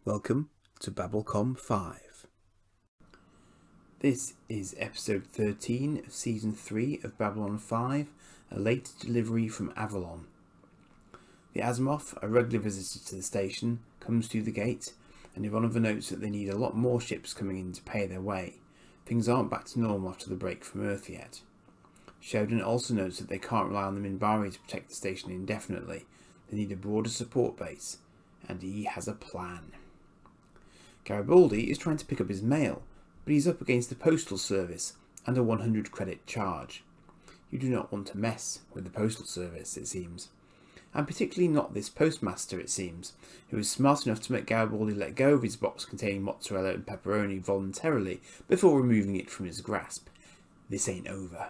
Welcome to Babblecom 5. This is episode 13 of season 3 of Babylon 5, a late delivery from Avalon. The Azimuth, a regular visitor to the station, comes through the gate, and Ivanova notes that they need a lot more ships coming in to pay their way. Things aren't back to normal after the break from Earth yet. Sheridan also notes that they can't rely on the Minbari to protect the station indefinitely. They need a broader support base, and he has a plan. Garibaldi is trying to pick up his mail, but he's up against the postal service and a 100 credit charge. You do not want to mess with the postal service, it seems. And particularly not this postmaster, it seems, who is smart enough to make Garibaldi let go of his box containing mozzarella and pepperoni voluntarily before removing it from his grasp. This ain't over.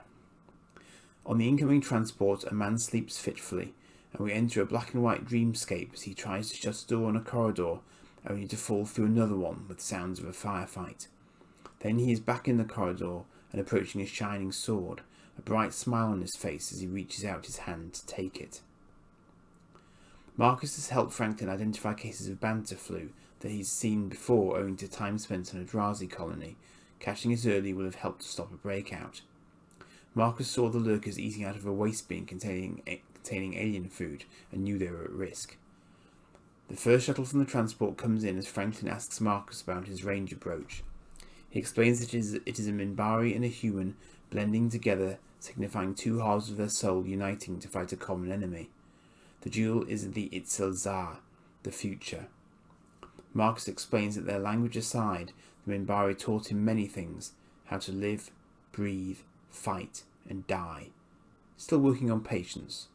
On the incoming transport, a man sleeps fitfully, and we enter a black and white dreamscape as he tries to shut a door on a corridor, only to fall through another one with sounds of a firefight. Then he is back in the corridor and approaching a shining sword, a bright smile on his face as he reaches out his hand to take it. Marcus has helped Franklin identify cases of banter flu that he's seen before owing to time spent on a Drazi colony. Catching it early will have helped to stop a breakout. Marcus saw the lurkers eating out of a waste bin containing alien food and knew they were at risk. The first shuttle from the transport comes in as Franklin asks Marcus about his ranger brooch. He explains that it is a Minbari and a human blending together, signifying two halves of their soul uniting to fight a common enemy. The jewel is the Itzel-Zar, the future. Marcus explains that their language aside, the Minbari taught him many things: how to live, breathe, fight, and die. Still working on patience.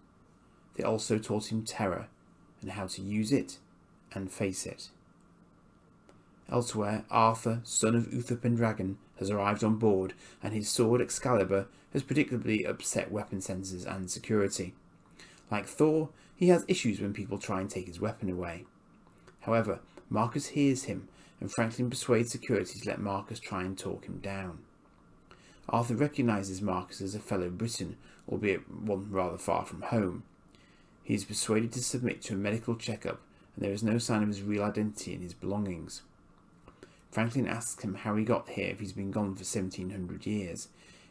They also taught him terror, and how to use it and face it. Elsewhere, Arthur, son of Uther Pendragon, has arrived on board, and his sword Excalibur has predictably upset weapon sensors and security. Like Thor, he has issues when people try and take his weapon away. However, Marcus hears him, and Franklin persuades security to let Marcus try and talk him down. Arthur recognises Marcus as a fellow Briton, albeit one rather far from home. He is persuaded to submit to a medical checkup, and there is no sign of his real identity in his belongings. Franklin asks him how he got here if he's been gone for 1700 years,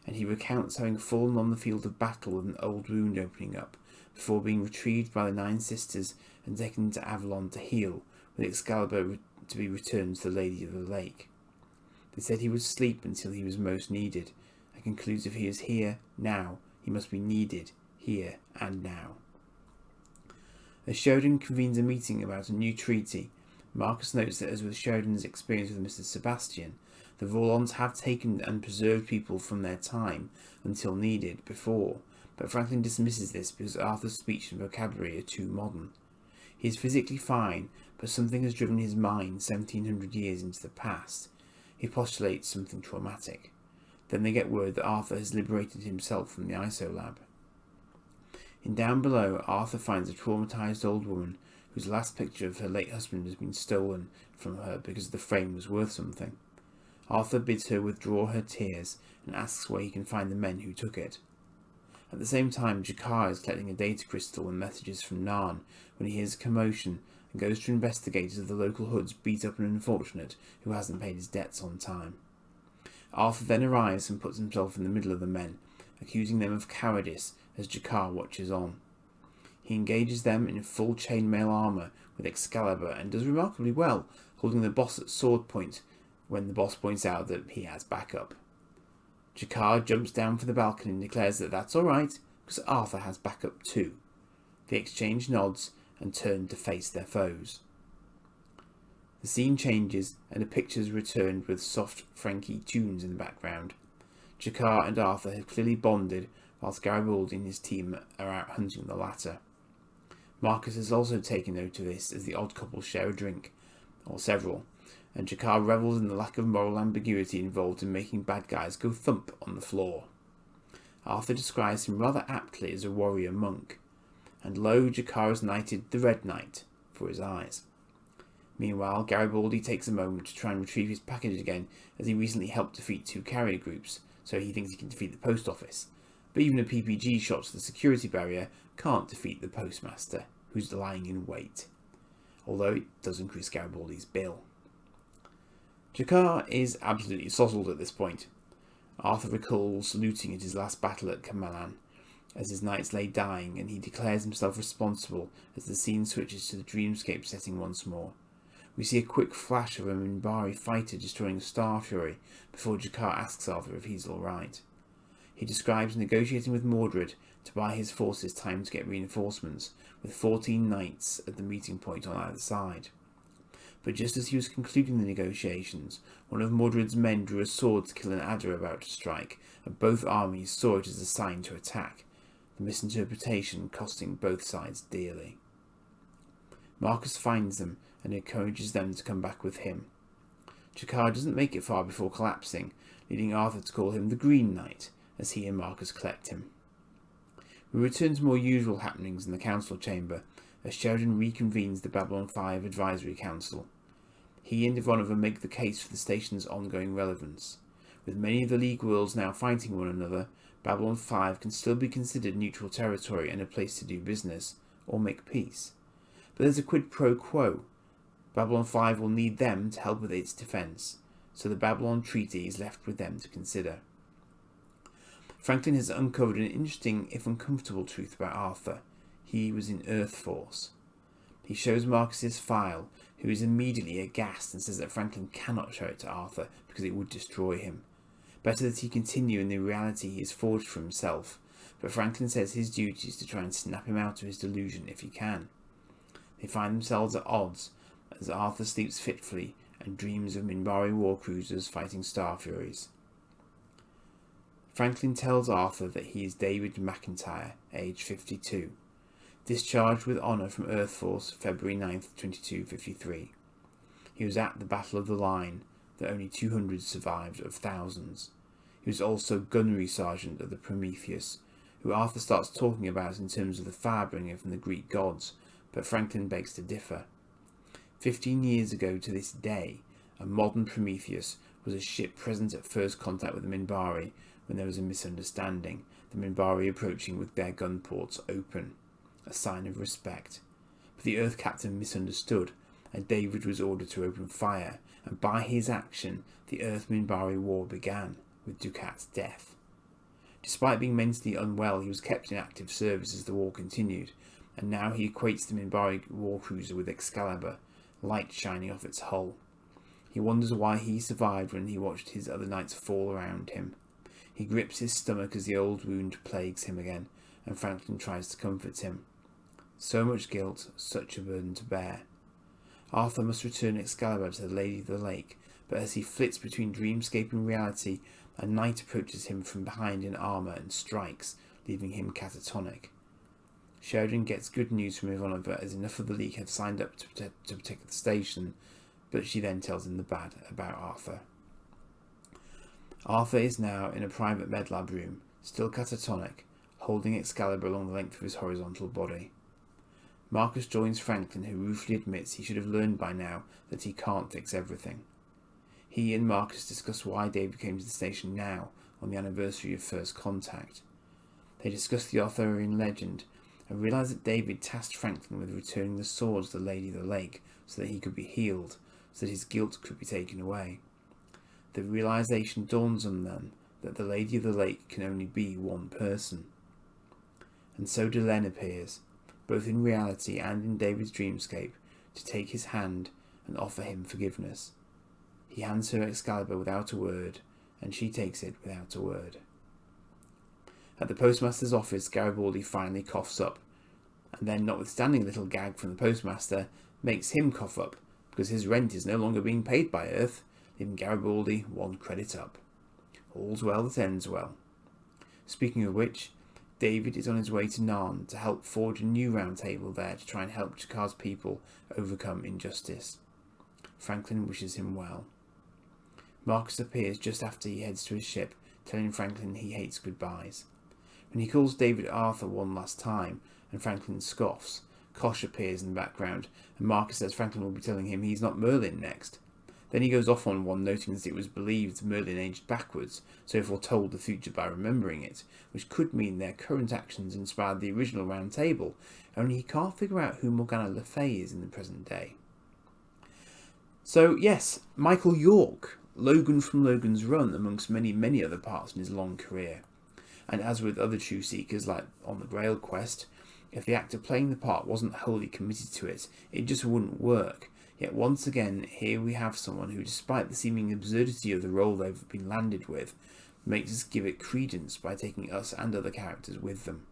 and he recounts having fallen on the field of battle with an old wound opening up, before being retrieved by the 9 sisters and taken to Avalon to heal, with Excalibur to be returned to the Lady of the Lake. They said he would sleep until he was most needed, and concludes if he is here now, he must be needed here and now. As Sheridan convenes a meeting about a new treaty, Marcus notes that as with Sheridan's experience with Mr. Sebastian, the Vorlons have taken and preserved people from their time until needed before, but Franklin dismisses this because Arthur's speech and vocabulary are too modern. He is physically fine, but something has driven his mind 1700 years into the past. He postulates something traumatic. Then they get word that Arthur has liberated himself from the ISO-lab. In Down Below, Arthur finds a traumatized old woman whose last picture of her late husband has been stolen from her because the frame was worth something. Arthur bids her withdraw her tears and asks where he can find the men who took it. At the same time, Jakar is collecting a data crystal and messages from Narn when he hears a commotion and goes to investigate as the local hoods beat up an unfortunate who hasn't paid his debts on time. Arthur then arrives and puts himself in the middle of the men, accusing them of cowardice as Jakar watches on. He engages them in full chainmail armour with Excalibur and does remarkably well, holding the boss at sword point when the boss points out that he has backup. Jakar jumps down from the balcony and declares that that's alright, because Arthur has backup too. They exchange nods and turn to face their foes. The scene changes and the pictures returned with soft Frankie tunes in the background. Jakar and Arthur have clearly bonded, whilst Garibaldi and his team are out hunting the latter. Marcus has also taken note of this as the odd couple share a drink, or several, and Jakar revels in the lack of moral ambiguity involved in making bad guys go thump on the floor. Arthur describes him rather aptly as a warrior monk, and lo, Jakar has knighted the Red Knight for his eyes. Meanwhile, Garibaldi takes a moment to try and retrieve his package again, as he recently helped defeat 2 carrier groups, so he thinks he can defeat the post office. But even a PPG shot to the security barrier can't defeat the postmaster, who's lying in wait. although it does increase Garibaldi's bill. Jakar is absolutely sozzled at this point. Arthur recalls looting at his last battle at Kamalan, as his knights lay dying, and he declares himself responsible as the scene switches to the dreamscape setting once more. We see a quick flash of a Minbari fighter destroying a Star Fury before Jakar asks Arthur if he's alright. He describes negotiating with Mordred to buy his forces time to get reinforcements, with 14 knights at the meeting point on either side. But just as he was concluding the negotiations, one of Mordred's men drew a sword to kill an adder about to strike, and both armies saw it as a sign to attack, the misinterpretation costing both sides dearly. Marcus finds them and encourages them to come back with him. Jakar doesn't make it far before collapsing, leading Arthur to call him the Green Knight, as he and Marcus collect him. We return to more usual happenings in the council chamber, as Sheridan reconvenes the Babylon 5 Advisory Council. He and Ivanova make the case for the station's ongoing relevance. With many of the League worlds now fighting one another, Babylon 5 can still be considered neutral territory and a place to do business, or make peace. But there's a quid pro quo. Babylon 5 will need them to help with its defence, so the Babylon Treaty is left with them to consider. Franklin has uncovered an interesting, if uncomfortable, truth about Arthur. He was in Earth Force. He shows Marcus's file, who is immediately aghast and says that Franklin cannot show it to Arthur because it would destroy him. Better that he continue in the reality he has forged for himself, but Franklin says his duty is to try and snap him out of his delusion if he can. They find themselves at odds as Arthur sleeps fitfully and dreams of Minbari war cruisers fighting Star Furies. Franklin tells Arthur that he is David McIntyre, age 52, discharged with honour from Earth Force February 9th, 2253. He was at the Battle of the Line, that only 200 survived of thousands. He was also gunnery sergeant of the Prometheus, who Arthur starts talking about in terms of the firebringer from the Greek gods, but Franklin begs to differ. 15 years ago to this day, a modern Prometheus was a ship present at first contact with the Minbari when there was a misunderstanding, the Minbari approaching with their gun ports open, a sign of respect. But the Earth captain misunderstood, and David was ordered to open fire, and by his action the Earth-Minbari war began, with Ducat's death. Despite being mentally unwell, he was kept in active service as the war continued, and now he equates the Minbari warcruiser with Excalibur, light shining off its hull. He wonders why he survived when he watched his other knights fall around him. He grips his stomach as the old wound plagues him again, and Franklin tries to comfort him. So much guilt, such a burden to bear. Arthur must return Excalibur to the Lady of the Lake, but as he flits between dreamscape and reality, a knight approaches him from behind in armour and strikes, leaving him catatonic. Sheridan gets good news from Ivanova as enough of the League have signed up to protect the station, but she then tells him the bad about Arthur. Arthur is now in a private medlab room, still catatonic, holding Excalibur along the length of his horizontal body. Marcus joins Franklin, who ruefully admits he should have learned by now that he can't fix everything. He and Marcus discuss why David came to the station now, on the anniversary of first contact. They discuss the Arthurian legend, and realise that David tasked Franklin with returning the sword to the Lady of the Lake so that he could be healed, so that his guilt could be taken away. The realisation dawns on them that the Lady of the Lake can only be one person. And so Delenn appears, both in reality and in David's dreamscape, to take his hand and offer him forgiveness. He hands her Excalibur without a word, and she takes it without a word. At the postmaster's office, Garibaldi finally coughs up, and then, notwithstanding a little gag from the postmaster, makes him cough up, because his rent is no longer being paid by Earth, leaving Garibaldi one credit up. All's well that ends well. Speaking of which, David is on his way to Narn to help forge a new round table there to try and help Jakar's people overcome injustice. Franklin wishes him well. Marcus appears just after he heads to his ship, telling Franklin he hates goodbyes. When he calls David Arthur one last time, and Franklin scoffs, Kosh appears in the background, and Marcus says Franklin will be telling him he's not Merlin next. Then he goes off on one, noting that it was believed Merlin aged backwards, so foretold the future by remembering it, which could mean their current actions inspired the original Round Table, only he can't figure out who Morgana Le Fay is in the present day. So yes, Michael York, Logan from Logan's Run, amongst many other parts in his long career. And as with other Truth Seekers, like on the Grail quest, if the actor playing the part wasn't wholly committed to it, it just wouldn't work. Yet once again, here we have someone who, despite the seeming absurdity of the role they've been landed with, makes us give it credence by taking us and other characters with them.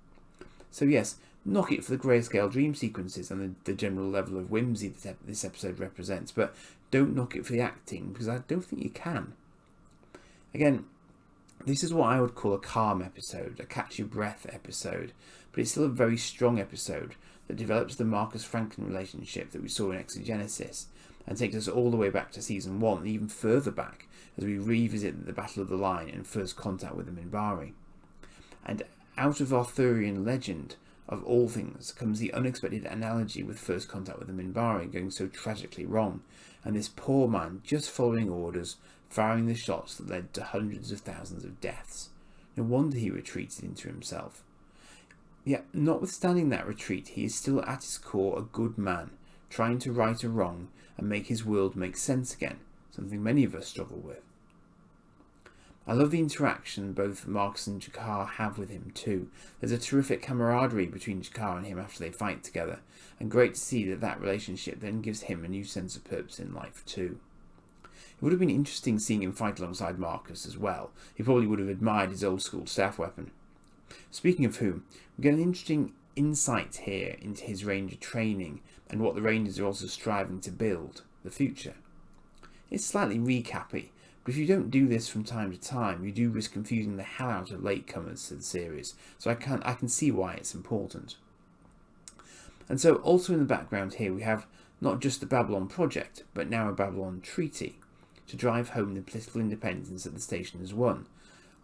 So yes, knock it for the grayscale dream sequences and the general level of whimsy that this episode represents, but don't knock it for the acting, because I don't think you can. Again, this is what I would call a calm episode, a catch your breath episode, but it's still a very strong episode that develops the Marcus Franklin relationship that we saw in Exogenesis, and takes us all the way back to Season 1 and even further back as we revisit the Battle of the Line and first contact with the Minbari. And out of Arthurian legend, of all things, comes the unexpected analogy with first contact with the Minbari going so tragically wrong, and this poor man just following orders, firing the shots that led to hundreds of thousands of deaths. No wonder he retreated into himself. Yet, notwithstanding that retreat, he is still at his core a good man, trying to right a wrong and make his world make sense again, something many of us struggle with. I love the interaction both Marcus and G'Kar have with him too. There's a terrific camaraderie between G'Kar and him after they fight together, and great to see that relationship then gives him a new sense of purpose in life too. It would have been interesting seeing him fight alongside Marcus as well. He probably would have admired his old school staff weapon. Speaking of whom, we get an interesting insight here into his Ranger training and what the Rangers are also striving to build, the future. It's slightly recappy, but if you don't do this from time to time, you do risk confusing the hell out of latecomers to the series, so I can see why it's important. And so also in the background here we have not just the Babylon Project, but now a Babylon Treaty, to drive home the political independence that the station has won.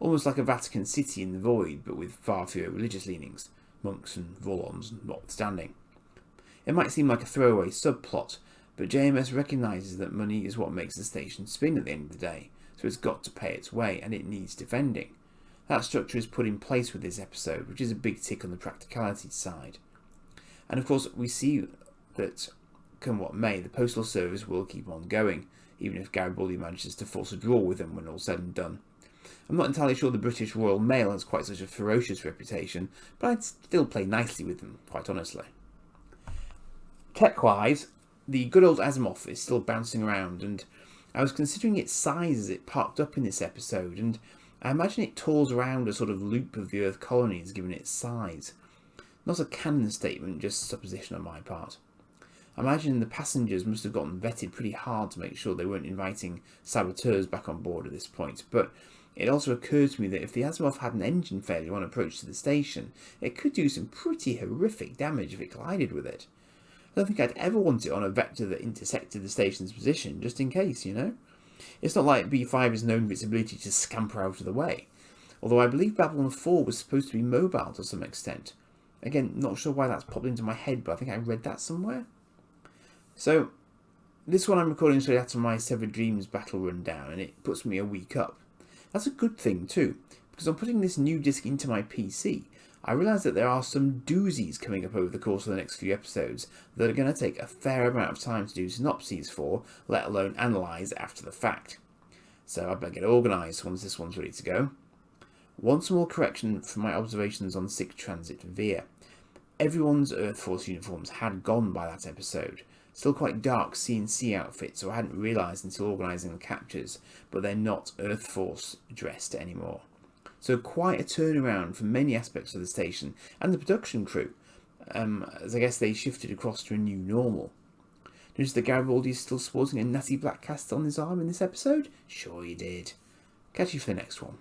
Almost like a Vatican City in the void, but with far fewer religious leanings, monks and Volons notwithstanding. It might seem like a throwaway subplot, but JMS recognises that money is what makes the station spin at the end of the day, so it's got to pay its way, and it needs defending. That structure is put in place with this episode, which is a big tick on the practicality side. And of course, we see that, come what may, the Postal Service will keep on going, even if Garibaldi manages to force a draw with them when all's said and done. I'm not entirely sure the British Royal Mail has quite such a ferocious reputation, but I'd still play nicely with them, quite honestly. Tech-wise, the good old Azimuth is still bouncing around, and I was considering its size as it parked up in this episode, and I imagine it tours around a sort of loop of the Earth colonies given its size. Not a canon statement, just supposition on my part. I imagine the passengers must have gotten vetted pretty hard to make sure they weren't inviting saboteurs back on board at this point, but it also occurred to me that if the Azimuth had an engine failure on approach to the station, it could do some pretty horrific damage if it collided with it. I don't think I'd ever want it on a vector that intersected the station's position, just in case, you know? It's not like B5 is known for its ability to scamper out of the way, although I believe Babylon 4 was supposed to be mobile to some extent. Again, not sure why that's popped into my head, but I think I read that somewhere. So, this one I'm recording straight after my Severed Dreams battle rundown, and it puts me a week up. That's a good thing too, because on putting this new disc into my PC, I realised that there are some doozies coming up over the course of the next few episodes that are going to take a fair amount of time to do synopses for, let alone analyse after the fact. So I better get organised once this one's ready to go. One small correction from my observations on Sick Transit Via. Everyone's Earth Force uniforms had gone by that episode. Still quite dark C&C outfits, so I hadn't realised until organising the captures, but they're not Earth Force dressed anymore. So quite a turnaround for many aspects of the station and the production crew, as I guess they shifted across to a new normal. Notice that Garibaldi is still sporting a natty black cast on his arm in this episode? Sure you did. Catch you for the next one.